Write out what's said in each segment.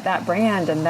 That brand and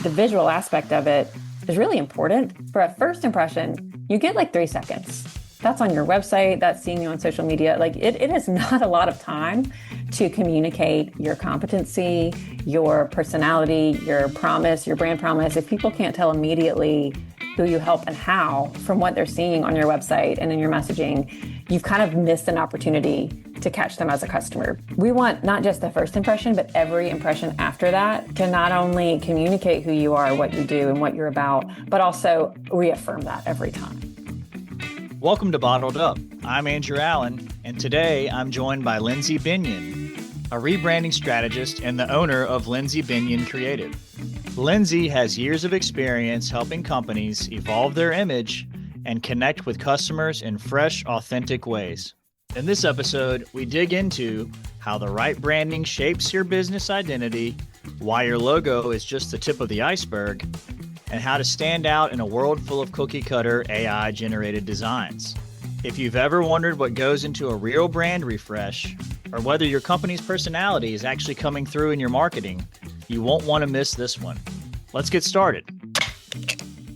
the visual aspect of it is really important. For a first impression, you get like 3 seconds. That's on your website, that's seeing you on social media. Like it is not a lot of time to communicate your competency, your personality, your promise, your brand promise. If people can't tell immediately who you help and how from what they're seeing on your website and in your messaging, you've kind of missed an opportunity to catch them as a customer. We want not just the first impression, but every impression after that to not only communicate who you are, what you do, and what you're about, but also reaffirm that every time. Welcome to Bottled Up. I'm Andrew Allen, and today I'm joined by Lindsey Binion, a rebranding strategist and the owner of Lindsey Binion Creative. Lindsey has years of experience helping companies evolve their image and connect with customers in fresh, authentic ways. In this episode, we dig into how the right branding shapes your business identity, why your logo is just the tip of the iceberg, and how to stand out in a world full of cookie-cutter AI-generated designs. If you've ever wondered what goes into a real brand refresh, or whether your company's personality is actually coming through in your marketing, you won't want to miss this one. Let's get started.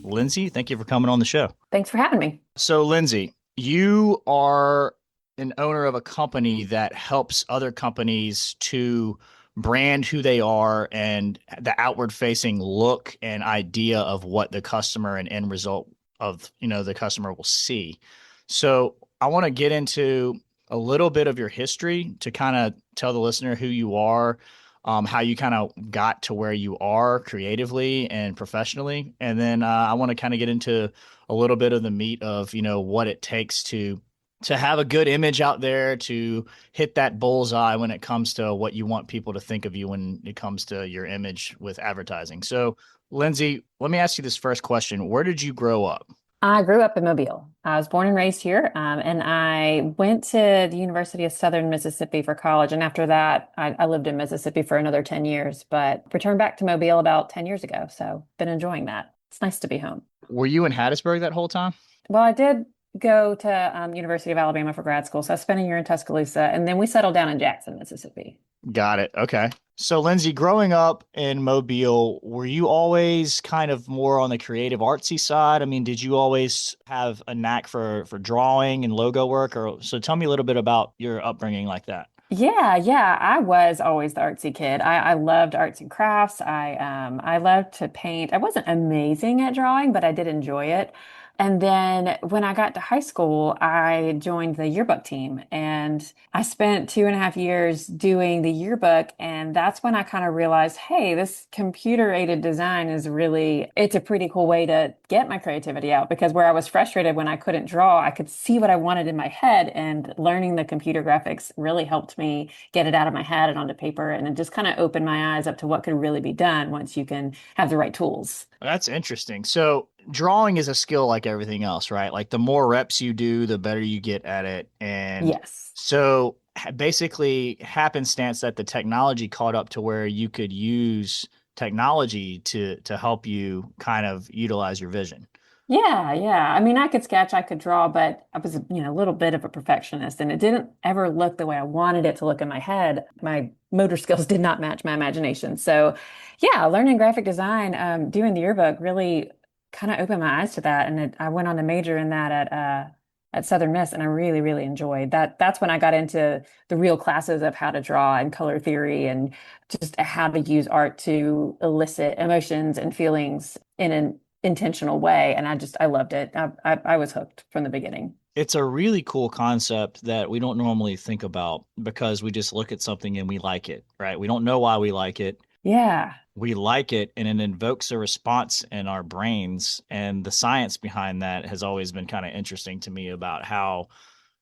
Lindsey, thank you for coming on the show. Thanks for having me. So, Lindsey, you are an owner of a company that helps other companies to brand who they are and the outward facing look and idea of what the customer and end result of, the customer will see. So I want to get into a little bit of your history to kind of tell the listener who you are, how you kind of got to where you are creatively and professionally. And then I want to kind of get into a little bit of the meat of, what it takes to have a good image out there, to hit that bullseye when it comes to what you want people to think of you when it comes to your image with advertising. So, Lindsey, let me ask you this first question. Where did you grow up? I grew up in Mobile. I was born and raised here, and I went to the University of Southern Mississippi for college. And after that, I lived in Mississippi for another 10 years, but returned back to Mobile about 10 years ago. So been enjoying that. It's nice to be home. Were you in Hattiesburg that whole time? Well, I did go to University of Alabama for grad school. So I spent a year in Tuscaloosa, and then we settled down in Jackson, Mississippi. Got it. Okay. So, Lindsey, growing up in Mobile, were you always kind of more on the creative artsy side? I mean, did you always have a knack for drawing and logo work? Or so tell me a little bit about your upbringing like that. Yeah. I was always the artsy kid. I loved arts and crafts. I loved to paint. I wasn't amazing at drawing, but I did enjoy it. And then when I got to high school, I joined the yearbook team and I spent 2.5 years doing the yearbook. And that's when I kind of realized, hey, this computer aided design it's a pretty cool way to get my creativity out, because where I was frustrated when I couldn't draw, I could see what I wanted in my head, and learning the computer graphics really helped me get it out of my head and onto paper. And it just kind of opened my eyes up to what could really be done once you can have the right tools. That's interesting. So, drawing is a skill like everything else, right? Like the more reps you do, the better you get at it. And Yes. so basically happenstance that the technology caught up to where you could use technology to help you kind of utilize your vision. Yeah. I mean, I could sketch, I could draw, but I was, a little bit of a perfectionist, and it didn't ever look the way I wanted it to look in my head. My motor skills did not match my imagination. So, yeah, learning graphic design, doing the yearbook really kind of opened my eyes to that. And I went on to major in that at Southern Miss, and I really, really enjoyed that. That's when I got into the real classes of how to draw and color theory and just how to use art to elicit emotions and feelings in an intentional way. And I loved it. I was hooked from the beginning. It's a really cool concept that we don't normally think about because we just look at something and we like it, right? We don't know why we like it. Yeah. We like it, and it invokes a response in our brains. And the science behind that has always been kind of interesting to me about how,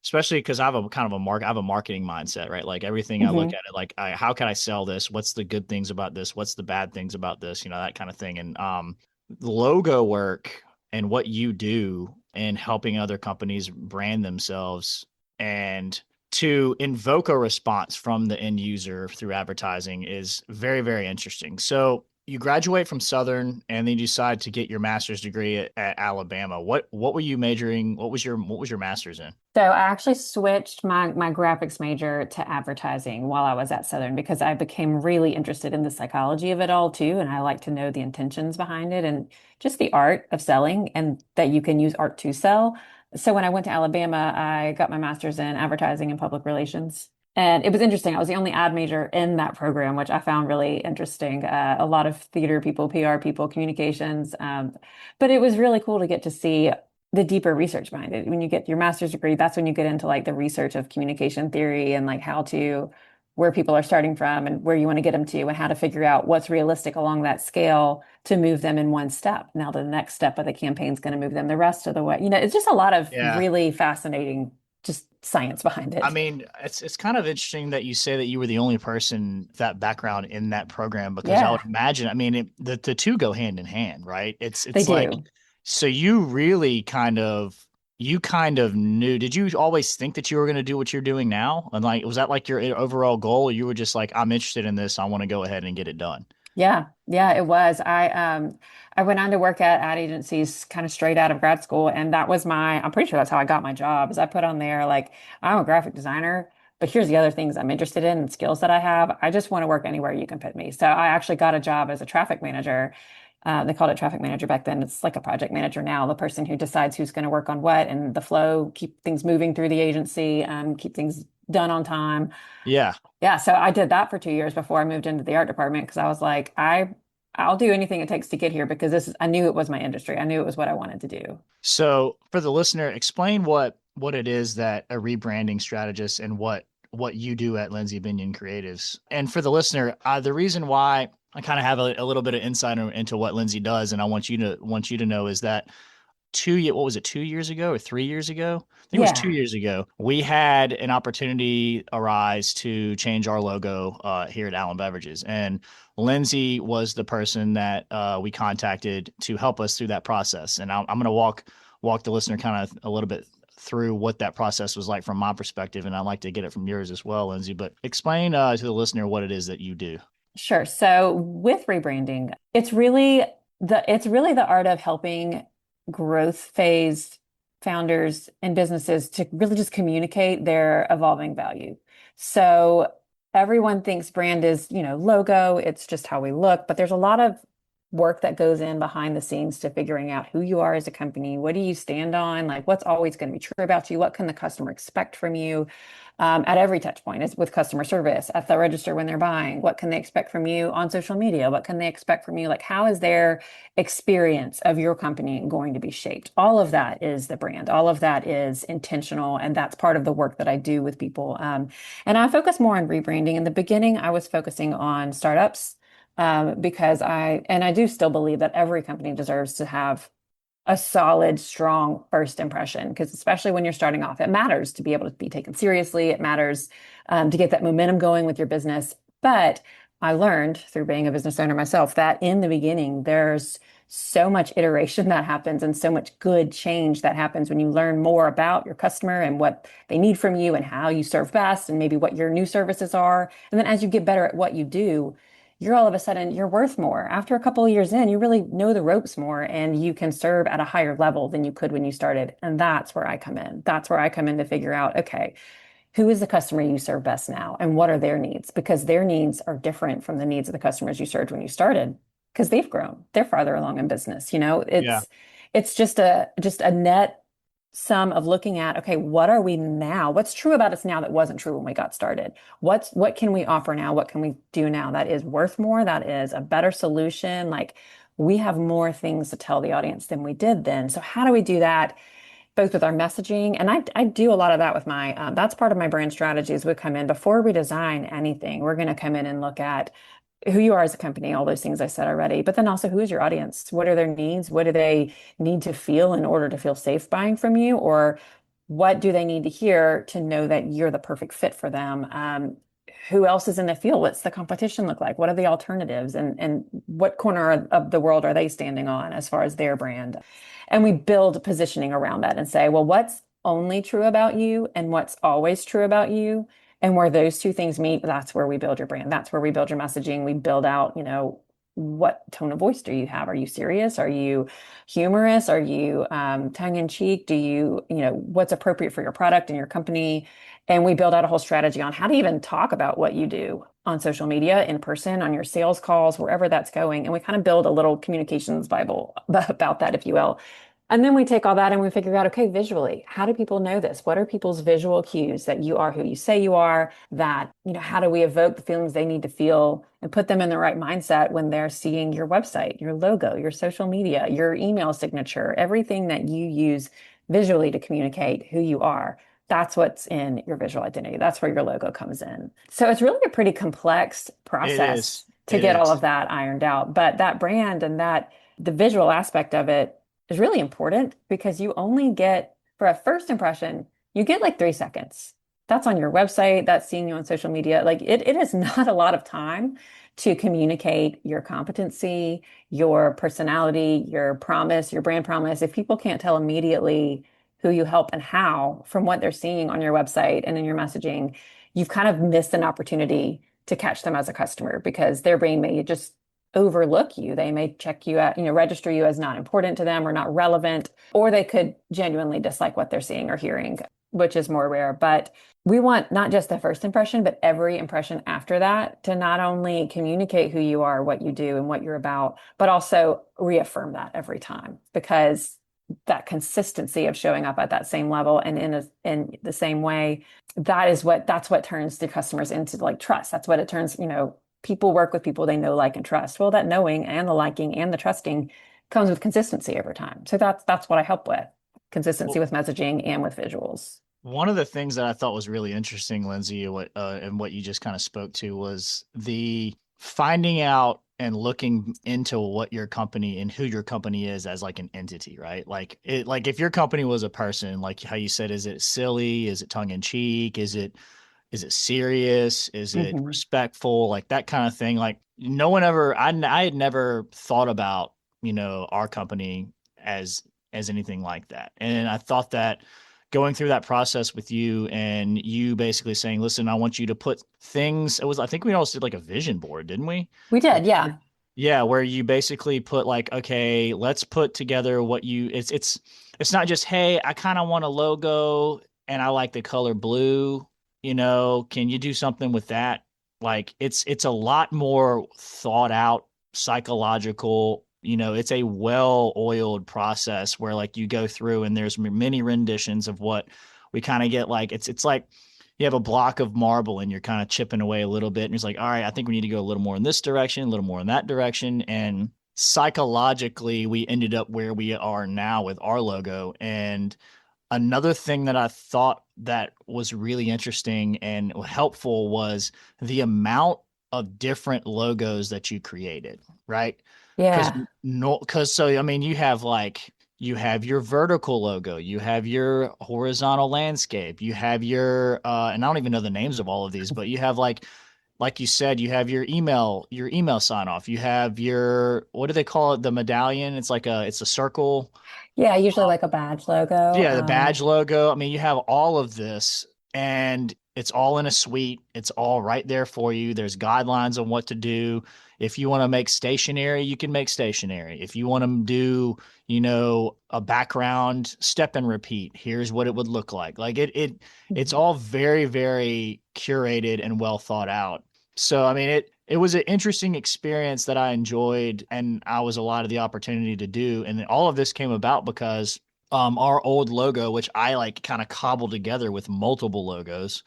especially because I have I have a marketing mindset, right? Like everything I look Hmm. at it, like how can I sell this? What's the good things about this? What's the bad things about this? That kind of thing. And logo work and what you do in helping other companies brand themselves and to invoke a response from the end user through advertising is very, very interesting. So you graduate from Southern and then you decide to get your master's degree at Alabama. What were you majoring? What was your master's in? So I actually switched my graphics major to advertising while I was at Southern because I became really interested in the psychology of it all too, and I like to know the intentions behind it and just the art of selling and that you can use art to sell. So when I went to Alabama, I got my master's in advertising and public relations. And it was interesting. I was the only ad major in that program, which I found really interesting. A lot of theater people, PR people, communications. But it was really cool to get to see the deeper research behind it. When you get your master's degree, that's when you get into like the research of communication theory and like where people are starting from and where you want to get them to and how to figure out what's realistic along that scale to move them in one step. Now, the next step of the campaign is going to move them the rest of the way. It's just a lot of Yeah. really fascinating, just science behind I it. mean, it's kind of interesting that you say that you were the only person with that background in that program because I would Yeah, imagine, I mean, the two go hand in hand, right? It's they it's like do. so you really kind of knew. Did you always think that you were going to do what you're doing now? And like, was that like your overall goal, or you were just like, I'm interested in this, I want to go ahead and get it done? Yeah, yeah, it was. I went on to work at ad agencies kind of straight out of grad school, and I'm pretty sure that's how I got my job. Is I put on there like I'm a graphic designer, but here's the other things I'm interested in and skills that I have. I just want to work anywhere you can put me. So I actually got a job as a traffic manager. They called it traffic manager back then. It's like a project manager now, the person who decides who's going to work on what and the flow, keep things moving through the agency, keep things done on time. Yeah. Yeah, so I did that for 2 years before I moved into the art department because I was like, I'll do anything it takes to get here because I knew it was my industry. I knew it was what I wanted to do. So for the listener, explain what it is that a rebranding strategist and what you do at Lindsey Binion Creatives. And for the listener, the reason why I kind of have a little bit of insight into what Lindsey does, and I want you to know is that what was it, 2 years ago or 3 years ago? I think it was two Yeah. years ago. We had an opportunity arise to change our logo here at Allen Beverages, and Lindsey was the person that we contacted to help us through that process. And I'm going to walk the listener kind of a little bit through what that process was like from my perspective, and I'd like to get it from yours as well, Lindsey. But explain to the listener what it is that you do. Sure. So with rebranding, it's really the art of helping growth phase founders and businesses to really just communicate their evolving value. So everyone thinks brand is, logo, it's just how we look, but there's a lot of work that goes in behind the scenes to figuring out who you are as a company. What do you stand on? Like what's always going to be true about you? What can the customer expect from you? At every touch point is with customer service at the register when they're buying. What can they expect from you on social media? What can they expect from you? Like, how is their experience of your company going to be shaped? All of that is the brand. All of that is intentional. And that's part of the work that I do with people. And I focus more on rebranding. In the beginning, I was focusing on startups because I do still believe that every company deserves to have a solid, strong first impression, because especially when you're starting off, it matters to be able to be taken seriously. It matters to get that momentum going with your business. But I learned through being a business owner myself that in the beginning, there's so much iteration that happens and so much good change that happens when you learn more about your customer and what they need from you and how you serve best and maybe what your new services are. And then as you get better at what you do, you're all of a sudden you're worth more. After a couple of years in, you really know the ropes more and you can serve at a higher level than you could when you started. And that's where I come in. That's where I come in to figure out, okay, who is the customer you serve best now and what are their needs? Because their needs are different from the needs of the customers you served when you started because they've grown. They're farther along in business. Yeah. It's just a net sum of looking at, okay, what are we now? What's true about us now that wasn't true when we got started? What can we offer now? What can we do now that is worth more? That is a better solution. Like we have more things to tell the audience than we did then. So how do we do that? Both with our messaging, and I do a lot of that with that's part of my brand strategies. We come in before we design anything. We're going to come in and look at who you are as a company, all those things I said already, but then also who is your audience? What are their needs? What do they need to feel in order to feel safe buying from you? Or what do they need to hear to know that you're the perfect fit for them? Who else is in the field? What's the competition look like? What are the alternatives? And what corner of the world are they standing on as far as their brand? And we build positioning around that and say, well, what's only true about you and what's always true about you? And where those two things meet, that's where we build your brand. That's where we build your messaging. We build out, what tone of voice do you have? Are you serious? Are you humorous? Are you tongue in cheek? Do you, what's appropriate for your product and your company? And we build out a whole strategy on how to even talk about what you do on social media, in person, on your sales calls, wherever that's going. And we kind of build a little communications Bible about that, if you will. And then we take all that and we figure out, okay, visually, how do people know this? What are people's visual cues that you are who you say you are? That, how do we evoke the feelings they need to feel and put them in the right mindset when they're seeing your website, your logo, your social media, your email signature, everything that you use visually to communicate who you are? That's what's in your visual identity. That's where your logo comes in. So it's really a pretty complex It process is. to It get all is. of that ironed out. But that brand and the visual aspect of it is really important because you only get, for a first impression, you get like 3 seconds. That's on your website, that's seeing you on social media. Like it is not a lot of time to communicate your competency, your personality, your promise, your brand promise. If people can't tell immediately who you help and how from what they're seeing on your website and in your messaging, you've kind of missed an opportunity to catch them as a customer because their brain may just overlook you. They may check you out, register you as not important to them or not relevant, or they could genuinely dislike what they're seeing or hearing, which is more rare. But we want not just the first impression, but every impression after that to not only communicate who you are, what you do, and what you're about, but also reaffirm that every time because that consistency of showing up at that same level and in the same way, that's what turns the customers into like trust. That's what it turns, people work with people they know, like, and trust. Well, that knowing and the liking and the trusting comes with consistency over time. So that's what I help with. Consistency Well, with messaging and with visuals. one of the things that I thought was really interesting, Lindsay, and what you just kind of spoke to was the finding out and looking into what your company and who your company is as like an entity, right? Like if your company was a person, like how you said, is it silly? Is it tongue in cheek? Is it serious? Is it Hmm. respectful? Like that kind of thing. Like no one ever, I had never thought about, our company as, as anything like that. And I thought that going through that process with you and you basically saying, listen, I want you to put things, I think we also did like a vision board, didn't we? We did, yeah. Yeah, where you basically put like, okay, let's put together it's not just, hey, I kind of want a logo and I like the color blue, can you do something with that? Like it's a lot more thought out, psychological, it's a well-oiled process where like you go through and there's many renditions of what we kind of get. Like it's like you have a block of marble and you're kind of chipping away a little bit. And it's like, all right, I think we need to go a little more in this direction, a little more in that direction. And psychologically, we ended up where we are now with our logo. And another thing that I thought that was really interesting and helpful was the amount of different logos that you created, right? Because Yeah. no, because so I mean, you have your vertical logo, you have your horizontal landscape, you have your and I don't even know the names of all of these, but you have like you said, you have your email sign off, you have your what do they call it, the medallion? It's a circle. Yeah, usually like a badge logo. Yeah, the badge logo. I mean, you have all of this and it's all in a suite. It's all right there for you. There's guidelines on what to do. If you want to make stationery, you can make stationery. If you want to do, a background step and repeat, here's what it would look like. Like it's Mhm. all very, very curated and well thought out. So, I mean, it was an interesting experience that I enjoyed and I was allotted the opportunity to do. And all of this came about because our old logo, which I like kind of cobbled together with multiple logos,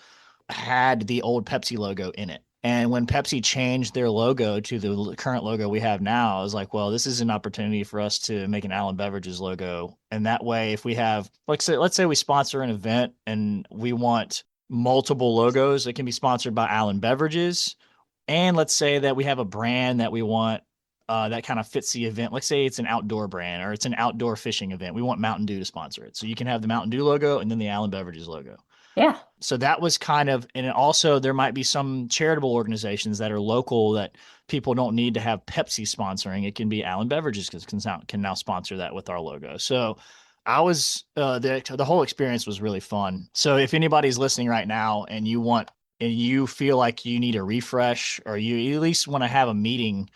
had the old Pepsi logo in it. And when Pepsi changed their logo to the current logo we have now, I was like, well, this is an opportunity for us to make an Allen Beverages logo. And that way, if we have, like, say, let's say we sponsor an event and we want multiple logos that can be sponsored by Allen Beverages. And let's say that we have a brand that we want that kind of fits the event. Let's say it's an outdoor brand or it's an outdoor fishing event. We want Mountain Dew to sponsor it. So you can have the Mountain Dew logo and then the Allen Beverages logo. Yeah. So that was kind of, and also there might be some charitable organizations that are local that people don't need to have Pepsi sponsoring. It can be Allen Beverages because can now sponsor that with our logo. So I was the whole experience was really fun. So if anybody's listening right now and you feel like you need a refresh or you at least want to have a meeting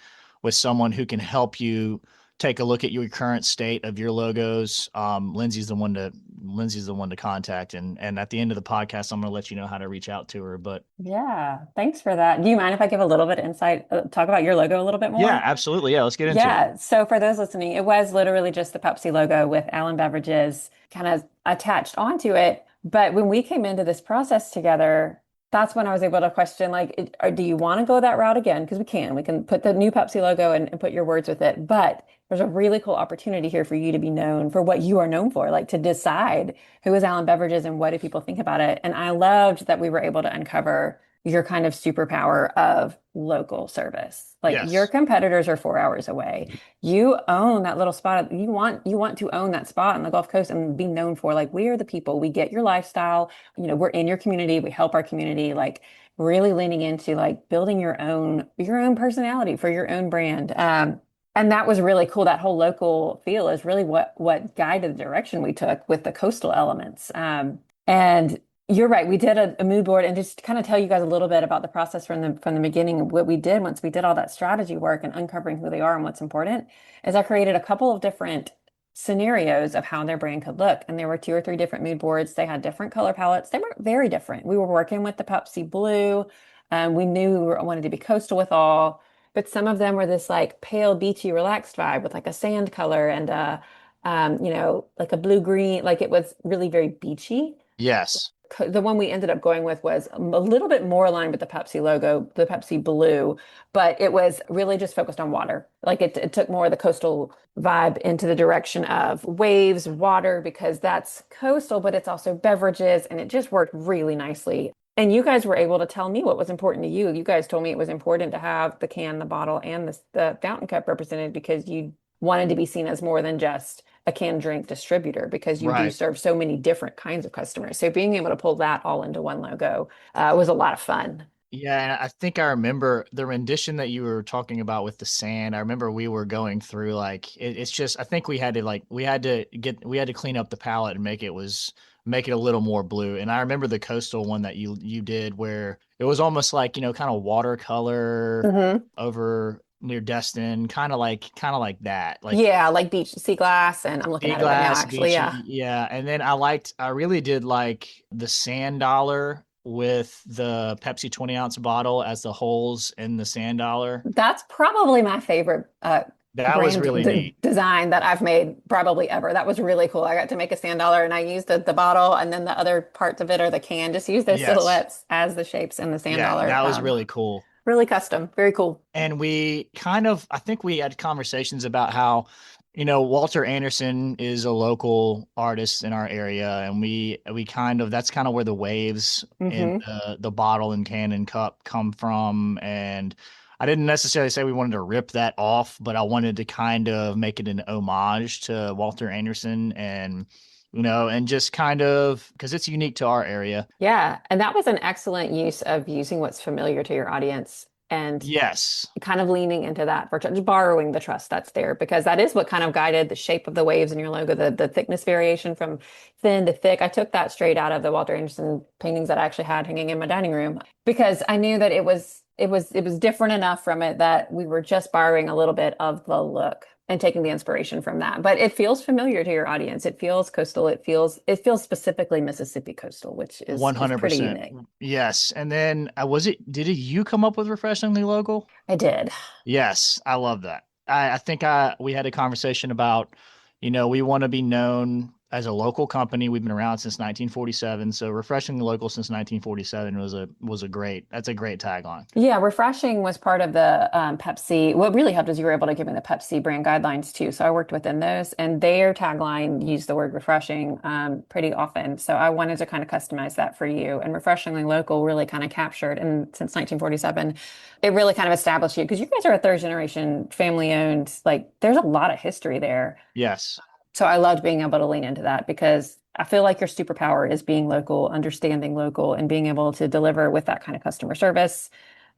with someone who can help you take a look at your current state of your logos, Lindsay's the one to contact. And at the end of the podcast, I'm going to let you know how to reach out to her. But Yeah, thanks for that. Do you mind if I give a little bit of insight, talk about your logo a little bit yeah, more? absolutely. Yeah, let's get into it. Yeah. So for those listening, it was literally just the Pepsi logo with Allen Beverages kind of attached onto it. But when we came into this process together, that's when I was able to question, like, do you want to go that route again? Because we can put the new Pepsi logo and put your words with it. But there's a really cool opportunity here for you to be known for what you are known for, like to decide who is Allen Beverages and what do people think about it. And I loved that we were able to uncover your kind of superpower of local service. Like your Yes. competitors are 4 hours away. You own that little spot. You want to own that spot on the Gulf Coast and be known for like we are the people. We get your lifestyle. We're in your community. We help our community. Like really leaning into like building your own personality for your own brand. And that was really cool. That whole local feel is really what guided the direction we took with the coastal elements. And you're right. We did a mood board and just kind of tell you guys a little bit about the process from the beginning of what we did once we did all that strategy work and uncovering who they are and what's important is I created a couple of different scenarios of how their brand could look. And there were two or three different mood boards. They had different color palettes. They were very different. We were working with the Pepsi blue. We knew wanted to be coastal with all, but some of them were this like pale, beachy, relaxed vibe with like a sand color and like a blue green, like it was really very beachy. Yes. The one we ended up going with was a little bit more aligned with the Pepsi logo, the Pepsi blue, but it was really just focused on water. Like it took more of the coastal vibe into the direction of waves, water, because that's coastal, but it's also beverages, and it just worked really nicely. And you guys were able to tell me what was important to you. You guys told me it was important to have the can, the bottle, and the fountain cup represented because you wanted to be seen as more than just a canned drink distributor because you do Right. serve so many different kinds of customers. So being able to pull that all into one logo was a lot of fun. Yeah, and I think I remember the rendition that you were talking about with the sand. I remember we were going through like it's just I think we had to clean up the palette and make it a little more blue. And I remember the coastal one that you did where it was almost like, kind of watercolor Hmm. over near Destin, kind of like that. Like Yeah, like beach sea glass, and I'm looking sea at it right now, glass, actually. Yeah. beachy, yeah. And then I really did like the sand dollar with the Pepsi 20-ounce bottle as the holes in the sand dollar. That's probably my favorite That was brand really neat. design that I've made probably ever. That was really cool. I got to make a sand dollar and I used the bottle and then the other parts of it or the can, just use those Yes. silhouettes as the shapes in the sand Yeah, dollar. that was really cool. Really custom, very cool. And I think we had conversations about how, Walter Anderson is a local artist in our area, and that's kind of where the waves in Hmm. the bottle and can and cup come from. And I didn't necessarily say we wanted to rip that off, but I wanted to kind of make it an homage to Walter Anderson and just kind of because it's unique to our area. Yeah, and that was an excellent use of using what's familiar to your audience and Yes. kind of leaning into that for just borrowing the trust that's there because that is what kind of guided the shape of the waves in your logo, the thickness variation from thin to thick. I took that straight out of the Walter Anderson paintings that I actually had hanging in my dining room because I knew that it was different enough from it that we were just borrowing a little bit of the look and taking the inspiration from that. But it feels familiar to your audience. It feels coastal. It feels specifically Mississippi coastal, which is pretty 100%. unique. Yes. And then did it you come up with refreshingly local? I did. Yes, I love that. I think we had a conversation about, we want to be known as a local company. We've been around since 1947, so refreshingly local since 1947 that's a great tagline. Yeah, refreshing was part of the Pepsi. What really helped is you were able to give me the Pepsi brand guidelines too. So I worked within those, and their tagline used the word refreshing pretty often. So I wanted to kind of customize that for you. And refreshingly local really kind of captured, and since 1947, it really kind of established you because you guys are a third generation family owned. Like there's a lot of history there. Yes. So I loved being able to lean into that because I feel like your superpower is being local, understanding local, and being able to deliver with that kind of customer service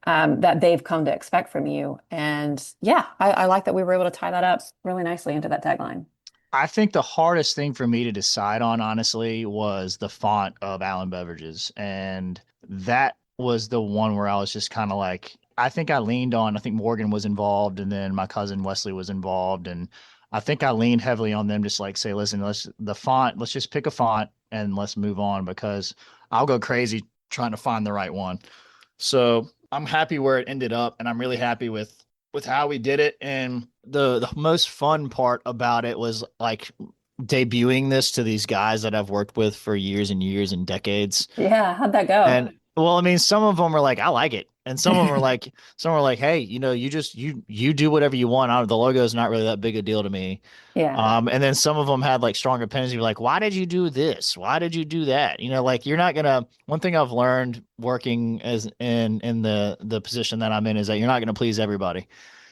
that they've come to expect from you. And yeah, I like that we were able to tie that up really nicely into that tagline. I think the hardest thing for me to decide on, honestly, was the font of Allen Beverages. And that was the one where I was just kind of like, I think I leaned on, I think Morgan was involved and then my cousin Wesley was involved. And I think I leaned heavily on them, just like say, listen, the font, let's just pick a font and let's move on because I'll go crazy trying to find the right one. So I'm happy where it ended up and I'm really happy with how we did it. And the most fun part about it was like debuting this to these guys that I've worked with for years and years and decades. Yeah, how'd that go? And well, I mean, some of them are like, I like it. And some are like, hey, you just you do whatever you want. The logo is not really that big a deal to me. Yeah, And then some of them had like strong opinions. You're like, why did you do this? Why did you do that? Like you're not gonna. One thing I've learned working as in the position that I'm in is that you're not gonna please everybody.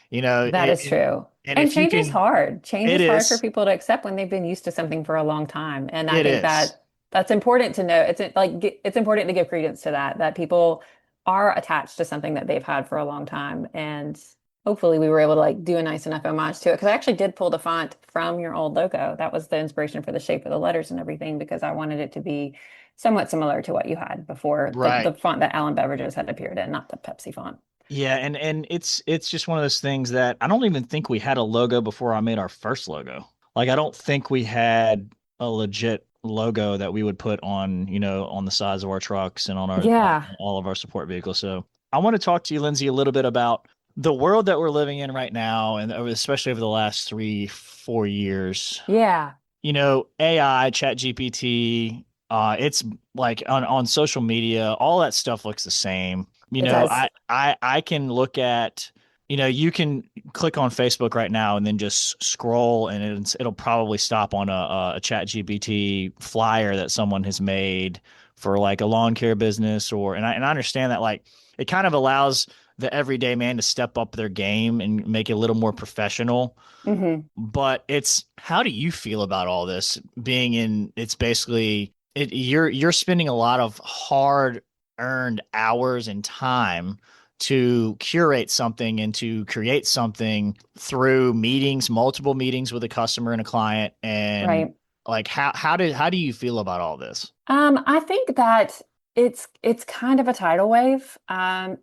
that is true. And And if you change is can, hard. Change it is hard for is, people to accept when they've been used to something for a long time. And I it think is. that that's important to know. It's important to give credence to that people are attached to something that they've had for a long time. And hopefully we were able to like do a nice enough homage to it. Because I actually did pull the font from your old logo. That was the inspiration for the shape of the letters and everything, because I wanted it to be somewhat similar to what you had before, the Right. font that Allen Beverages had appeared in, not the Pepsi font. Yeah, and it's just one of those things that I don't even think we had a logo before I made our first logo. Like I don't think we had a legit logo that we would put on, on the sides of our trucks and on Yeah. all of our support vehicles. So I want to talk to you, Lindsay, a little bit about the world that we're living in right now, and especially over the last 3, 4 years. Yeah. AI, Chat GPT, it's like on social media, all that stuff looks the same. It does. I can look at, you can click on Facebook right now and then just scroll and it'll probably stop on a Chat GPT flyer that someone has made for like a lawn care business and I understand that like it kind of allows the everyday man to step up their game and make it a little more professional. Hmm. But it's how do you feel about all this being in it's basically you're spending a lot of hard earned hours and time to curate something and to create something through meetings, multiple meetings with a customer and a client and Right. like how do you feel about all this? I think that it's kind of a tidal wave.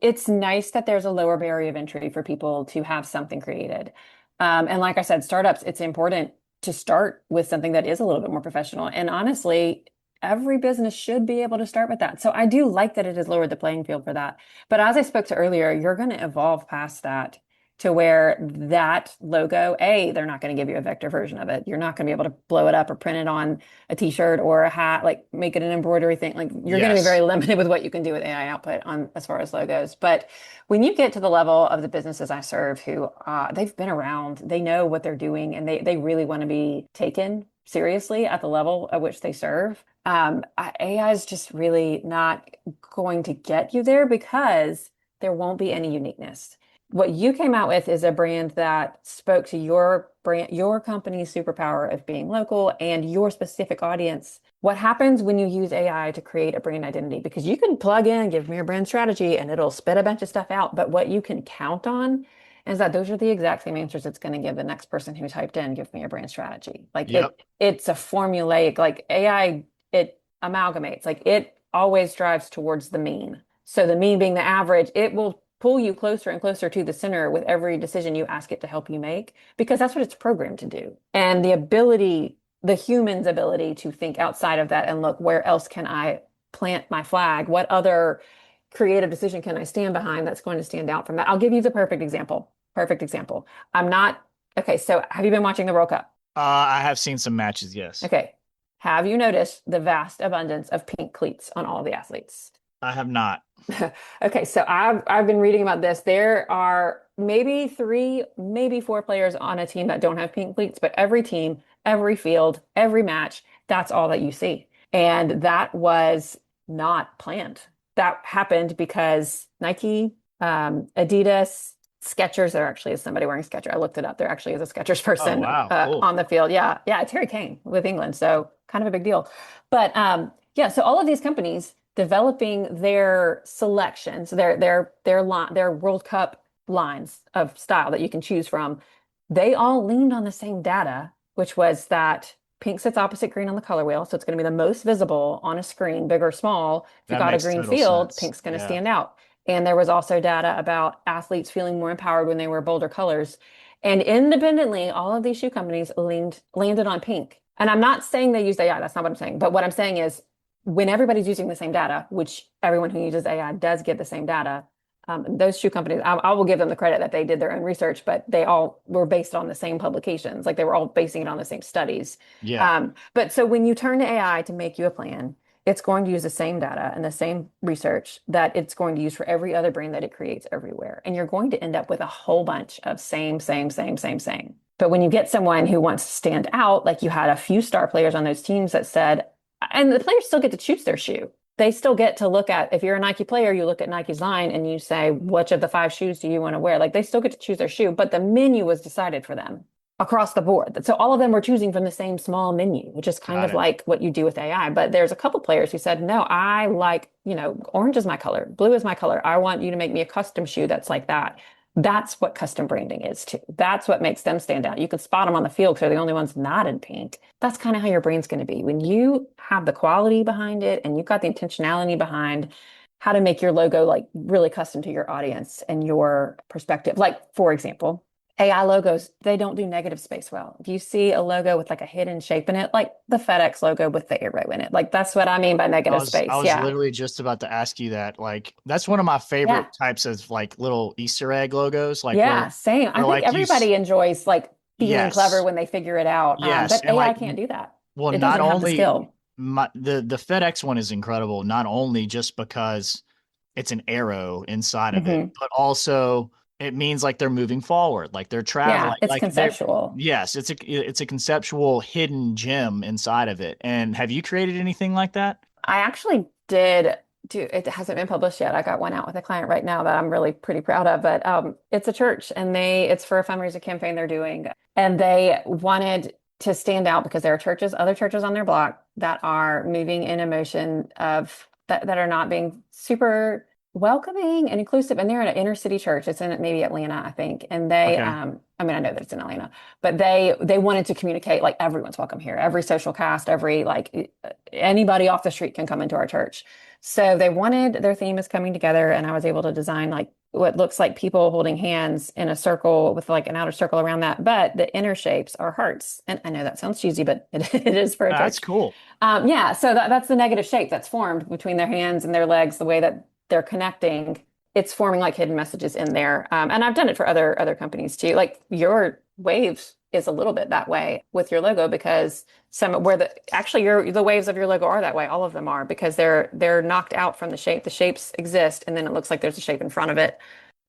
It's nice that there's a lower barrier of entry for people to have something created. And like I said, startups, it's important to start with something that is a little bit more professional. And honestly, every business should be able to start with that. So I do like that it has lowered the playing field for that. But as I spoke to earlier, you're going to evolve past that to where that logo, they're not going to give you a vector version of it. You're not going to be able to blow it up or print it on a t-shirt or a hat, like make it an embroidery thing. Like you're going to be very Yes. limited with what you can do with AI output on as far as logos. But when you get to the level of the businesses I serve who they've been around, they know what they're doing, and they really want to be taken seriously at the level at which they serve. AI is just really not going to get you there because there won't be any uniqueness. What you came out with is a brand that spoke to your brand, your company's superpower of being local and your specific audience. What happens when you use AI to create a brand identity? Because you can plug in, give me your brand strategy, and it'll spit a bunch of stuff out. But what you can count on is that those are the exact same answers it's going to give the next person who typed in, give me your brand strategy. Like Yep. it's a formulaic, like AI, it amalgamates, like it always drives towards the mean. So the mean being the average, it will pull you closer and closer to the center with every decision you ask it to help you make, because that's what it's programmed to do. And the human's ability to think outside of that and look, where else can I plant my flag? What other creative decision can I stand behind that's going to stand out from that? I'll give you the perfect example. Perfect example. I'm not, okay, so have you been watching the World Cup? I have seen some matches, yes. Okay. Have you noticed the vast abundance of pink cleats on all the athletes? I have not. Okay, so I've been reading about this. There are maybe three, maybe four players on a team that don't have pink cleats, but every team, every field, every match, that's all that you see. And that was not planned. That happened because Nike, Adidas, Skechers, there actually is somebody wearing Skechers. I looked it up. There actually is a Skechers Oh, person wow, cool. on the field. Yeah, yeah, it's Harry Kane with England, so kind of a big deal. But yeah, so all of these companies developing their selections, their World Cup lines of style that you can choose from, they all leaned on the same data, which was that pink sits opposite green on the color wheel, so it's going to be the most visible on a screen, big or small. If you That got a makes green total field, sense. pink's going to Yeah. stand out. And there was also data about athletes feeling more empowered when they wear bolder colors. And independently, all of these shoe companies landed on pink. And I'm not saying they used AI. That's not what I'm saying. But what I'm saying is when everybody's using the same data, which everyone who uses AI does get the same data, those shoe companies, I will give them the credit that they did their own research, but they all were based on the same publications. Like they were all basing it on the same studies. Yeah. But so when you turn to AI to make you a plan, it's going to use the same data and the same research that it's going to use for every other brand that it creates everywhere. And you're going to end up with a whole bunch of same, same, same, same, same. But when you get someone who wants to stand out, like you had a few star players on those teams that said, and the players still get to choose their shoe. They still get to look at, if you're a Nike player, you look at Nike's line and you say, which of the five shoes do you want to wear? Like they still get to choose their shoe, but the menu was decided for them across the board. So all of them were choosing from the same small menu, which is kind Got of it. like what you do with AI. But there's a couple players who said, no, I like, orange is my color, blue is my color. I want you to make me a custom shoe that's like that. That's what custom branding is too. That's what makes them stand out. You can spot them on the field because they're the only ones not in pink. That's kind of how your brand's going to be. When you have the quality behind it and you've got the intentionality behind how to make your logo like really custom to your audience and your perspective. Like, for example, AI logos, they don't do negative space well. If you see a logo with like a hidden shape in it, like the FedEx logo with the arrow in it, like that's what I mean by negative I space. was Yeah. literally just about to ask you that. Like, that's one of my Yeah. favorite types of like little Easter egg logos, like Yeah. Same. I where think like everybody enjoys like feeling clever yes, when they figure it out. yes, But and AI like, can't do that. well, It not doesn't have the only skill. the FedEx one is incredible, not only just because it's an arrow inside of it, Hmm. but also it means like they're moving forward, like they're traveling, Yeah. It's like they're conceptual. yes, it's a conceptual hidden gem inside of it. And have you created anything like that? I actually did do, it hasn't been published yet. I got one out with a client right now that I'm really pretty proud of, but it's a church and it's for a fundraiser campaign they're doing. And they wanted to stand out because there are churches, other churches on their block that are moving in a motion of that are not being super welcoming and inclusive. And they're in an inner city church. It's in maybe Atlanta, I think. And Okay. I mean, I know that it's in Atlanta, but they wanted to communicate like everyone's welcome here. Every social cast, every like anybody off the street can come into our church. So they wanted their theme is coming together, and I was able to design like what looks like people holding hands in a circle with like an outer circle around that, but the inner shapes are hearts. And I know that sounds cheesy, but it is for a That's church. cool. Yeah, so that's the negative shape that's formed between their hands and their legs, the way that they're connecting. It's forming like hidden messages in there. And I've done it for other companies too. Like your waves is a little bit that way with your logo because some where the waves of your logo are that way. All of them are because they're knocked out from the shape. The shapes exist, and then it looks like there's a shape in front of it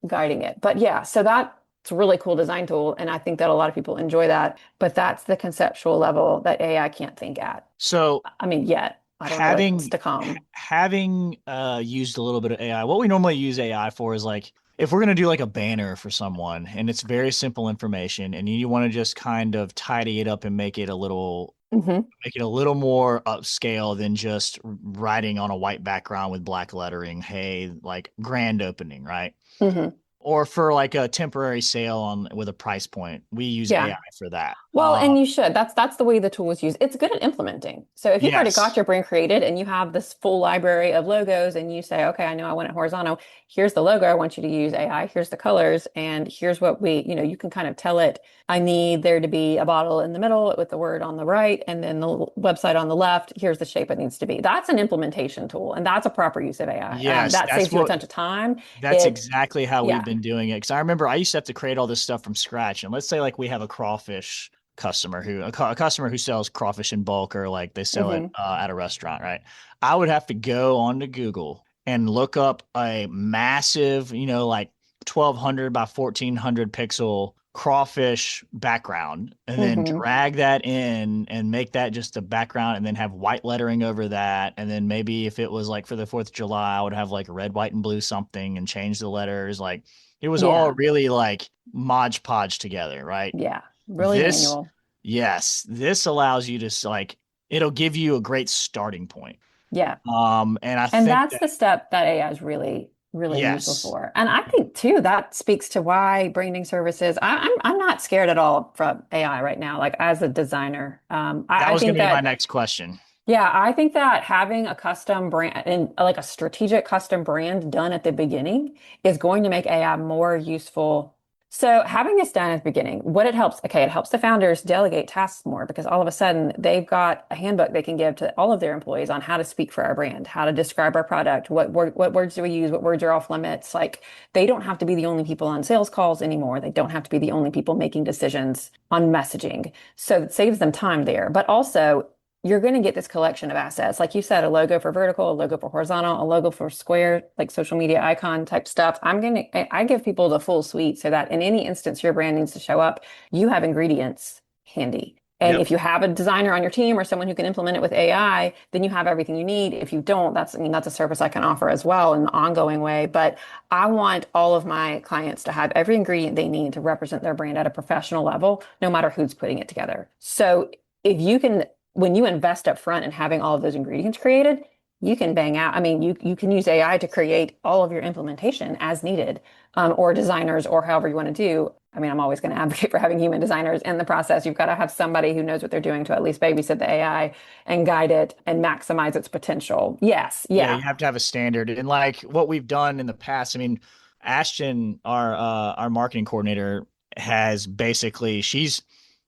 guiding it. But yeah, so that's a really cool design tool, and I think that a lot of people enjoy that. But that's the conceptual level that AI can't think at. So I mean, yet. I don't know what's having to come. having used a little bit of AI, what we normally use AI for is like if we're gonna do like a banner for someone and it's very simple information and you want to just kind of tidy it up and Hmm. make it a little more upscale than just writing on a white background with black lettering, hey, like grand opening, right? Hmm. Or for like a temporary sale on with a price point. We use Yeah. AI for that. Well, and you should. That's the way the tool is used. It's good at implementing. So if you've already got Yes. your brand created and you have this full library of logos and you say, okay, I know I want it horizontal. Here's the logo. I want you to use AI. Here's the colors. And here's what you can kind of tell it, I need there to be a bottle in the middle with the word on the right and then the website on the left. Here's the shape it needs to be. That's an implementation tool. And that's a proper use of AI. Yes, That saves you a ton of time. that's It, exactly how we've yeah. been doing it. Because I remember I used to have to create all this stuff from scratch. And let's say like we have a crawfish customer a customer who sells crawfish in bulk or like they sell it Hmm. at a restaurant, right? I would have to go onto Google and look up a massive, like 1200 by 1400 pixel crawfish background and then Hmm. drag that in and make that just a background and then have white lettering over that. And then maybe if it was like for the 4th of July, I would have like red, white, and blue something and change the letters. Like it was all Yeah. really like Mod Podge together, right? Yeah. Really This, manual. yes, this allows you to like, it'll give you a great starting point. Yeah. And I And think that's that, the step that AI is really, really useful yes, for. And I think too that speaks to why branding services. I'm not scared at all from AI right now. Like as a designer, that I was going think to be my that next question. Yeah, I think that having a custom brand and like a strategic custom brand done at the beginning is going to make AI more useful. So having this done at the beginning, what it helps, okay, it helps the founders delegate tasks more because all of a sudden they've got a handbook they can give to all of their employees on how to speak for our brand, how to describe our product, what words do we use, what words are off limits. Like they don't have to be the only people on sales calls anymore. They don't have to be the only people making decisions on messaging. So it saves them time there. But also you're going to get this collection of assets. Like you said, a logo for vertical, a logo for horizontal, a logo for square, like social media icon type stuff. I give people the full suite so that in any instance your brand needs to show up, you have ingredients handy. And Yep. if you have a designer on your team or someone who can implement it with AI, then you have everything you need. If you don't, I mean, that's a service I can offer as well in an ongoing way. But I want all of my clients to have every ingredient they need to represent their brand at a professional level, no matter who's putting it together. So if you can when you invest up front in having all of those ingredients created, you can bang out. I mean, you can use AI to create all of your implementation as needed, or designers, or however you want to do. I mean, I'm always going to advocate for having human designers in the process. You've got to have somebody who knows what they're doing to at least babysit the AI and guide it and maximize its potential. Yes, Yeah, yeah, you have to have a standard. And like what we've done in the past, I mean, Ashton, our marketing coordinator, has basically she's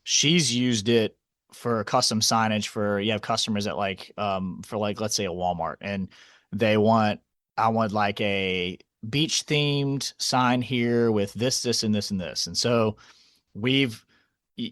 used it for custom signage for you have customers at like for like let's say a Walmart and they want I want like a beach themed sign here with this and this and this. And so we've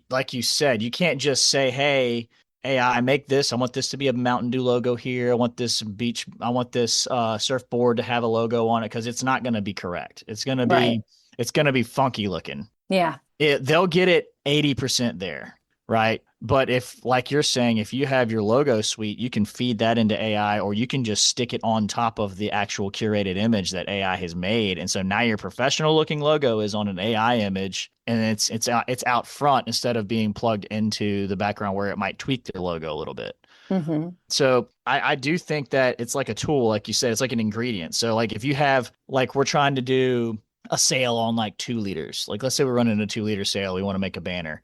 like you said, you can't just say, "Hey, AI, make this. I want this to be a Mountain Dew logo here. I want this beach. I want this surfboard to have a logo on it," because it's not going to be correct. right. It's going to be funky looking. Yeah. They'll get it 80% there, right? But if, like you're saying, if you have your logo suite, you can feed that into AI or you can just stick it on top of the actual curated image that AI has made. And so now your professional looking logo is on an AI image and it's out front instead of being plugged into the background where it might tweak their logo a little bit. Hmm. So I do think that it's like a tool, like you said, it's like an ingredient. So like if you have like we're trying to do a sale on like 2 liters, like let's say we're running a 2 liter sale, we want to make a banner.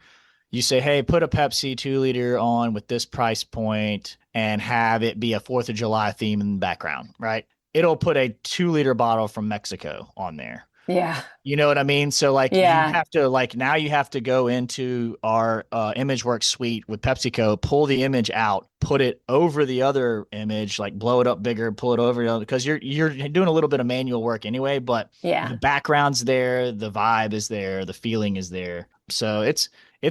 You say, hey, put a Pepsi 2 liter on with this price point and have it be a 4th of July theme in the background, right? It'll put a 2 liter bottle from Mexico on there. Yeah. You know what I mean? So like you Yeah. have to like now you have to go into our ImageWorks suite with PepsiCo, pull the image out, put it over the other image, like blow it up bigger, pull it over because you're doing a little bit of manual work anyway, but the Yeah. background's there, the vibe is there, the feeling is there. So it's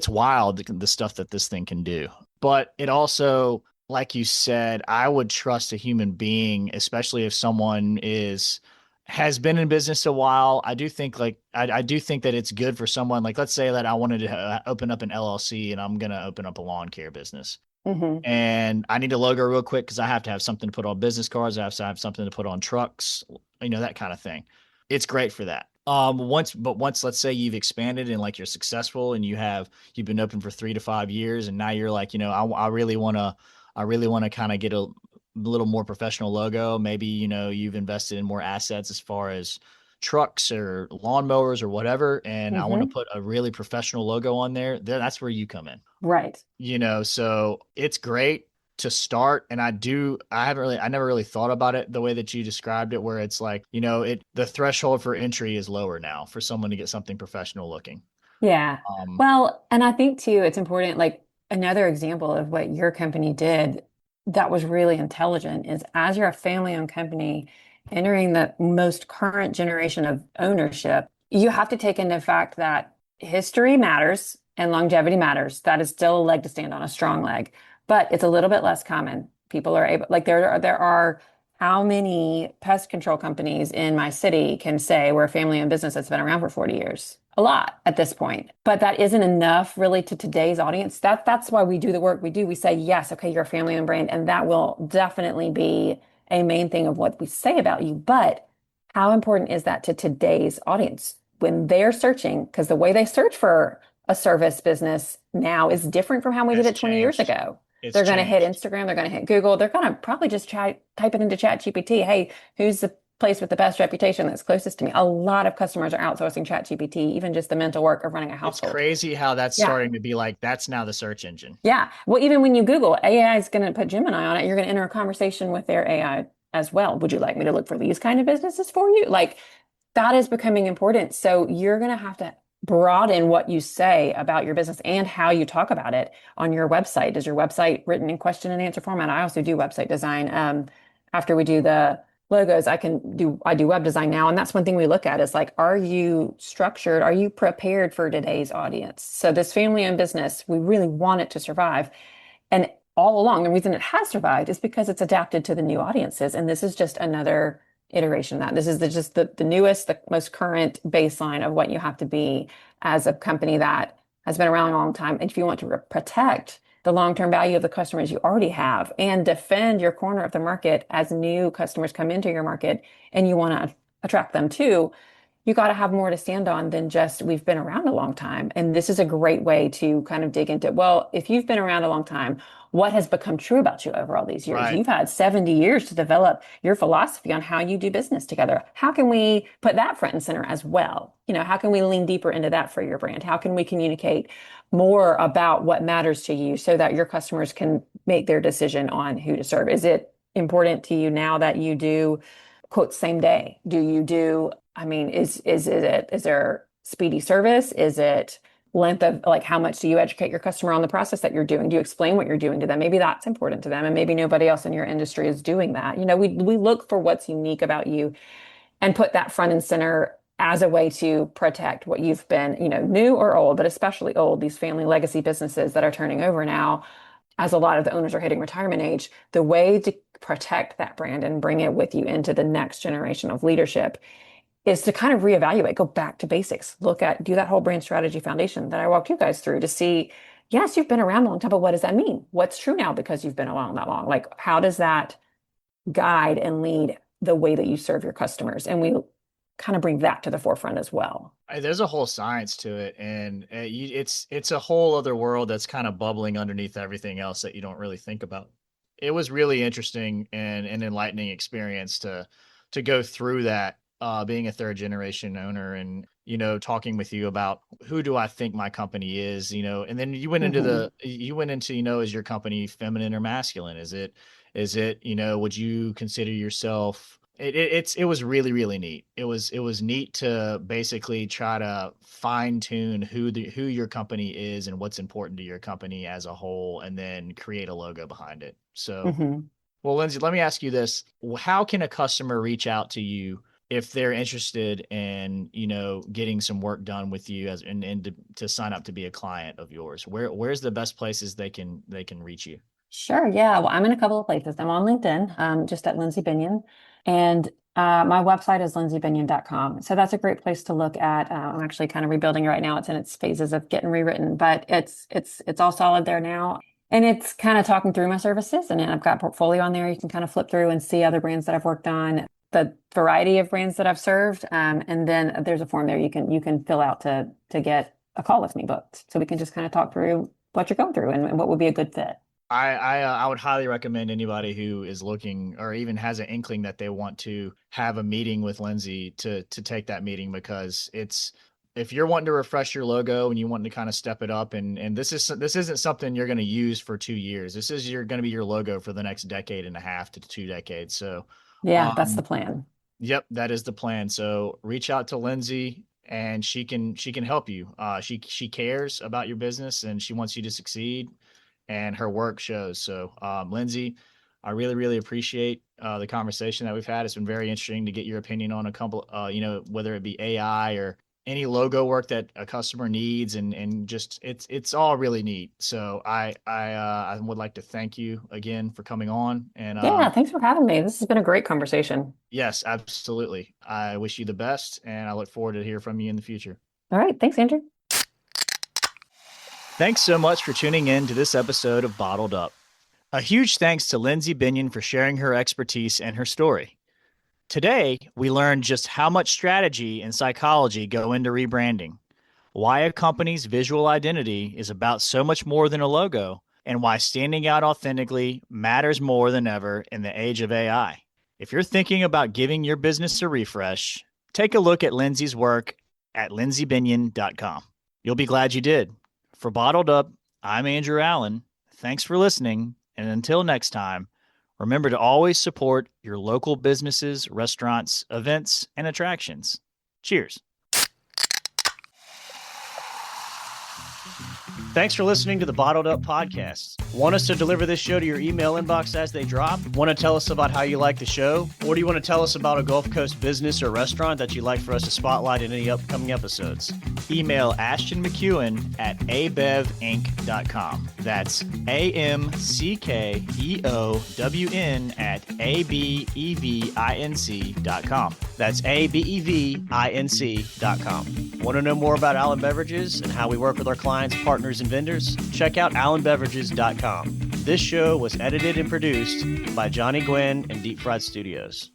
wild the stuff that this thing can do. But it also, like you said, I would trust a human being, especially if someone is has been in business a while. I do think I do think that it's good for someone like let's say that I wanted to open up an LLC and I'm gonna open up a lawn care business Hmm. and I need a logo real quick because I have to have something to put on business cards. I have to have something to put on trucks, that kind of thing. It's great for that. Once let's say you've expanded and like you're successful and you've been open for 3 to 5 years and now you're like, I really want to kind of get a little more professional logo. Maybe, you've invested in more assets as far as trucks or lawnmowers or whatever. And I want to Hmm. put a really professional logo on there. That's where you come in, Right. so it's great to start. And I never really thought about it the way that you described it, where it's like, the threshold for entry is lower now for someone to get something professional looking. Yeah. Um, Well, and I think too, it's important, like another example of what your company did that was really intelligent is as you're a family-owned company entering the most current generation of ownership, you have to take into fact that history matters and longevity matters. That is still a leg to stand on, a strong leg, but it's a little bit less common. People are able, like there are how many pest control companies in my city can say we're a family-owned business that's been around for 40 years? A lot at this point. But that isn't enough really to today's audience. That's why we do the work we do. We say, yes, okay, you're a family-owned brand, and that will definitely be a main thing of what we say about you. But how important is that to today's audience when they're searching? Because the way they search for a service business now is different from how we did it's it 20 years changed. ago. It's They're going to hit changed. Instagram, they're going to hit Google, they're going to probably just type it into Chat GPT. Hey, who's the place with the best reputation that's closest to me. A lot of customers are outsourcing ChatGPT, even just the mental work of running a It's household. crazy how that's Yeah. starting to be like that's now the search engine. Yeah. Well, even when you Google, AI is going to put Gemini on it. You're going to enter a conversation with their AI as well. Would you like me to look for these kind of businesses for you? Like that is becoming important. So you're going to have to broaden what you say about your business and how you talk about it on your website. Is your website written in question and answer format? I also do website design. After we do the logos, I do web design now. And that's one thing we look at is like, are you structured? Are you prepared for today's audience? So this family-owned business, we really want it to survive. And all along, the reason it has survived is because it's adapted to the new audiences. And this is just another iteration of that. This is just the newest, the most current baseline of what you have to be as a company that has been around a long time. And if you want to protect the long-term value of the customers you already have and defend your corner of the market as new customers come into your market and you want to attract them too, you got to have more to stand on than just we've been around a long time. And this is a great way to kind of dig into, well, if you've been around a long time, what has become true about you over all these years? Right. You've had 70 years to develop your philosophy on how you do business together. How can we put that front and center as well? How can we lean deeper into that for your brand? How can we communicate more about what matters to you so that your customers can make their decision on who to serve? Is it important to you now that you do quote same day? Do you do, I mean, is there speedy service? Is it length of like how much do you educate your customer on the process that you're doing? Do you explain what you're doing to them? Maybe that's important to them, and maybe nobody else in your industry is doing that. We look for what's unique about you and put that front and center as a way to protect what you've been, new or old, but especially old, these family legacy businesses that are turning over now, as a lot of the owners are hitting retirement age. The way to protect that brand and bring it with you into the next generation of leadership is to kind of reevaluate, go back to basics, do that whole brand strategy foundation that I walked you guys through to see, yes, you've been around a long time, but what does that mean? What's true now because you've been around that long? Like, how does that guide and lead the way that you serve your customers? And we kind of bring that to the forefront as well. There's a whole science to it, and it's a whole other world that's kind of bubbling underneath everything else that you don't really think about. It was really interesting and an enlightening experience to go through that, being a third generation owner and talking with you about who do I think my company is, and then Mhm. you went into is your company feminine or masculine? Is it would you consider yourself it was really really neat. It was neat to basically try to fine tune who your company is and what's important to your company as a whole, and then create a logo behind it. So, Mhm. well, Lindsey, let me ask you this: how can a customer reach out to you if they're interested in getting some work done with you and to sign up to be a client of yours? Where's the best places they can reach you? Sure. Yeah. Well, I'm in a couple of places. I'm on LinkedIn, just at Lindsey Binion. And my website is lindseybinion.com. So that's a great place to look at. I'm actually kind of rebuilding it right now. It's in its phases of getting rewritten, but it's all solid there now. And it's kind of talking through my services. And then I've got portfolio on there. You can kind of flip through and see other brands that I've worked on, the variety of brands that I've served. And then there's a form there you can fill out to get a call with me booked. So we can just kind of talk through what you're going through and what would be a good fit. I would highly recommend anybody who is looking or even has an inkling that they want to have a meeting with Lindsey to take that meeting, because it's if you're wanting to refresh your logo and you want to kind of step it up, and this isn't something you're going to use for 2 years. This is you're going to be your logo for the next decade and a half to 2 decades. So Yeah, that's the um plan. yep, that is the plan. So reach out to Lindsey and she can help you. She cares about your business and she wants you to succeed, and her work shows. So, Lindsey, I really, really appreciate the conversation that we've had. It's been very interesting to get your opinion on a couple, whether it be AI or any logo work that a customer needs, and just it's all really neat. So I would like to thank you again for coming on, and Yeah, thanks for having me. This has been a great conversation. yes, absolutely. I wish you the best, and I look forward to hear from you in the future. All right, thanks, Andrew. Thanks so much for tuning in to this episode of Bottled Up. A huge thanks to Lindsey Binion for sharing her expertise and her story. Today, we learned just how much strategy and psychology go into rebranding, why a company's visual identity is about so much more than a logo, and why standing out authentically matters more than ever in the age of AI. If you're thinking about giving your business a refresh, take a look at Lindsey's work at lindseybinion.com. You'll be glad you did. For Bottled Up, I'm Andrew Allen. Thanks for listening. And until next time, remember to always support your local businesses, restaurants, events, and attractions. Cheers. Thanks for listening to the Bottled Up Podcast. Want us to deliver this show to your email inbox as they drop? Want to tell us about how you like the show? Or do you want to tell us about a Gulf Coast business or restaurant that you'd like for us to spotlight in any upcoming episodes? Email Ashton McEwen at abevinc.com. That's AMCKEOWN at ABEVINC.com. That's ABEVINC.com. Want to know more about Allen Beverages and how we work with our clients, partners, and vendors? Check out allenbeverages.com. This show was edited and produced by Johnny Gwynn and Deep Fried Studios.